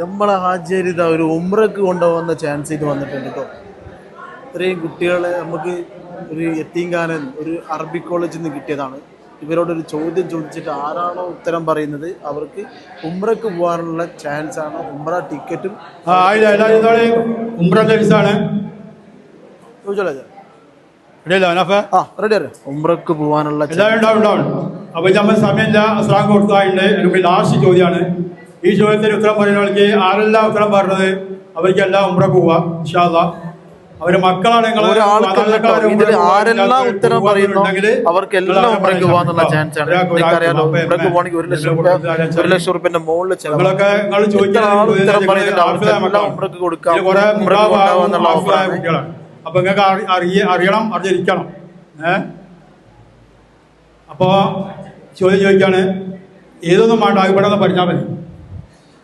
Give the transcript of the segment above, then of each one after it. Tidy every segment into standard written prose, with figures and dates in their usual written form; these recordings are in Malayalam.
നമ്മളെ ഹാജിയാരി ഇതാ ഒരു ഉംറക്ക് കൊണ്ടുപോകുന്ന ചാൻസ് ഇത് വന്നിട്ടുണ്ട് കേട്ടോ. ഇത്രയും കുട്ടികളെ നമുക്ക് ഒരു യത്തീംഖാനൻ ഒരു അറബിക് കോളേജിൽ നിന്ന് കിട്ടിയതാണ്. ഇവരോടൊരു ചോദ്യം ചോദിച്ചിട്ട് ആരാണോ ഉത്തരം പറയുന്നത് അവർക്ക് ഉംറക്ക് പോകാനുള്ള ചാൻസ് ആണ്. ഉംറ ടിക്കറ്റും ഉംറക്ക് പോകാനുള്ള അപ്പൊ നമ്മൾ സമയമില്ല. അസ്ലാം കൊടുത്തായിട്ട് എനിക്ക് ലാസ്റ്റ് ചോദ്യമാണ്. ഈ ചോദ്യത്തിന് ഉത്തരം പറയുന്നവർക്ക് ആരെല്ലാം ഉത്തരം പറഞ്ഞത് അവർക്കെല്ലാം ഉംറക്ക് പോവാം ഇൻഷാ അല്ലാഹ്. അവര് മക്കളാണ് ആരെല്ലാം ഉത്തരം പറയുന്നു അവർക്കെല്ലാം ഉംറക്ക് പോകാനുള്ള ചാൻസ് ആണ്. നിങ്ങൾക്കറിയാലോ ഉംറക്ക് പോകണമെങ്കിൽ 1,00,000 രൂപന്റെ മുകളിൽ ഉംറക്ക് കൊടുക്കാം. അപ്പൊ നിങ്ങൾക്ക് അറിയണം, അറിഞ്ഞിരിക്കണം. അപ്പോ ചോദ്യം ചോദിക്കാണ്. ഏതൊന്നും വേണ്ട, ഇവിടെ നിന്ന് പറഞ്ഞാൽ മതി.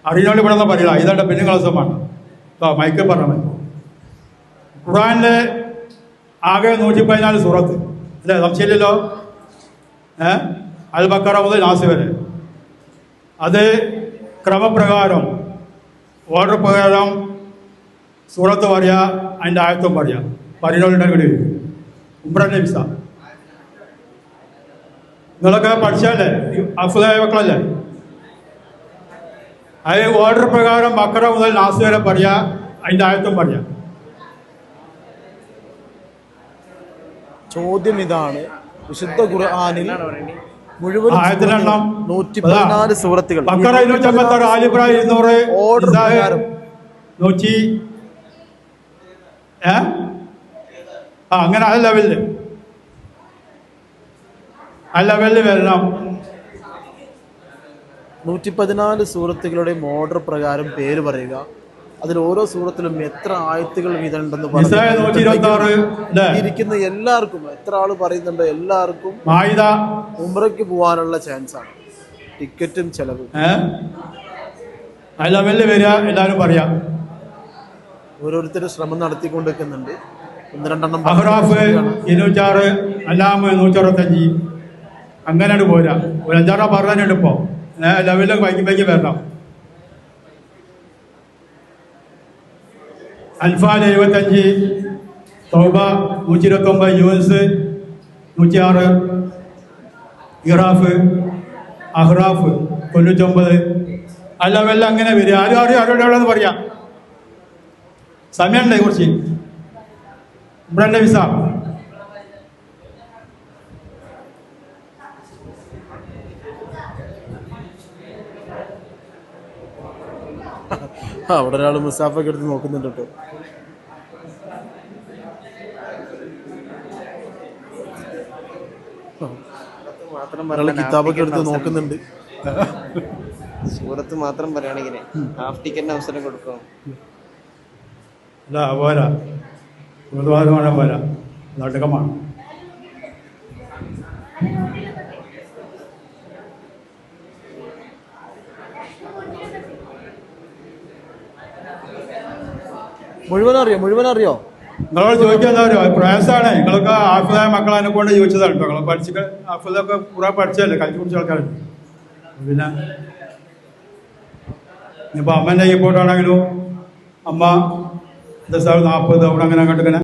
അറിയുന്നോണ്ട് ഇവിടെ നിന്ന് പറയില്ല. ഇതാണ്ട് പിന്നെ ക്ലാസ് വേണ്ട. മൈക്ക് പറഞ്ഞാൽ മതി. ഖുർആനിലെ ആകെ 114 സൂറത്ത് അല്ലേ? സംശയമില്ലല്ലോ. അൽ ബക്കറ മുതൽ നാസ് വരെ. അത് ക്രമപ്രകാരം ഓർഡർ പ്രകാരം സൂറത്ത് പറയുക, അതിൻ്റെ ആയത്തും പറയുക. പറയുന്നവരുണ്ടെങ്കിൽ ഉംറന്റെ വിസ നിങ്ങളൊക്കെ പഠിച്ചല്ലേ, അഫ്ലായ മക്കളല്ലേ? അത് ഓർഡർ പ്രകാരം ബക്കറ മുതൽ നാസ് വരെ പറയുക, അതിൻ്റെ ആയത്തും പറയുക. ചോദ്യം ഇതാണ്, വിശുദ്ധ ഖുർആനിൽ മുഴുവൻ 114 സൂറത്തുകൾ ബക്കറ 256, ആലി ഇംറാൻ 200, ഓർഡർ പ്രകാരം 100 അങ്ങനെ ആ ലെവലില് വരണം. 114 സൂറത്തുകളുടെയും ഓർഡർ പ്രകാരം പേര് പറയുക. അതിൽ ഓരോ സൂറത്തിലും എത്ര ആയത്തുകൾ വീതമുണ്ടെന്ന് ഇരിക്കുന്ന എല്ലാവർക്കും, എത്ര ആള് പറയുന്നുണ്ടോ എല്ലാവർക്കും ഉംറയ്ക്ക് പോകാനുള്ള ചാൻസ് ആണ്. ടിക്കറ്റും ചെലവും എല്ലാവരും പറയാം. ഓരോരുത്തരും ശ്രമം നടത്തിക്കൊണ്ടിരിക്കുന്നുണ്ട്. 1-2 206 അല്ലാമ 165 അങ്ങനെയാണ് പോരാ. ഒരു 5-6 പറഞ്ഞുണ്ട്. ഇപ്പോ ലെവലിലൊക്കെ വൈകി വരണം. അൽഫാൽ 75, തൗബ 129, യൂനുസ് 106, ഇറാഫ് അഹ്റാഫ് 99 അല്ലവെല്ലാം അങ്ങനെ വരിക. ആരും പറയാം. സമയമുണ്ടേ കുറച്ച്. ഉംറന്റെ വിസ അവിടെ ഒരാൾ മുസാഫൊക്കെ എടുത്ത് നോക്കുന്നുണ്ട് കേട്ടോ. കിതാബൊക്കെ എടുത്ത് നോക്കുന്നുണ്ട്. സൂറത്ത് മാത്രം പറയുകയാണെങ്കിൽ ഹാഫ് ടിക്കറ്റിന് അവസരം കൊടുക്കും. പോരാ, പോരാ, നാട്ടകമാണ്. മുഴുവൻ അറിയോ? നിങ്ങളോട് ചോദിക്കാൻ എന്താ പറയുക, പ്രയാസമാണ്. നിങ്ങളൊക്കെ ആഫിലായ മക്കളെ കൊണ്ട് ചോദിച്ചതാണ് കേട്ടോ. നിങ്ങൾ പഠിച്ചിട്ട് ആഫിലൊക്കെ കുറെ പഠിച്ചല്ലേ, കഴിച്ചു കുടിച്ച ആൾക്കാരുണ്ട്. പിന്നെ ഇനിയിപ്പോൾ അമ്മേൻ്റെ റിപ്പോർട്ടാണെങ്കിലും അമ്മ 40 അവിടെ അങ്ങനെ അങ്ങോട്ട് ഇങ്ങനെ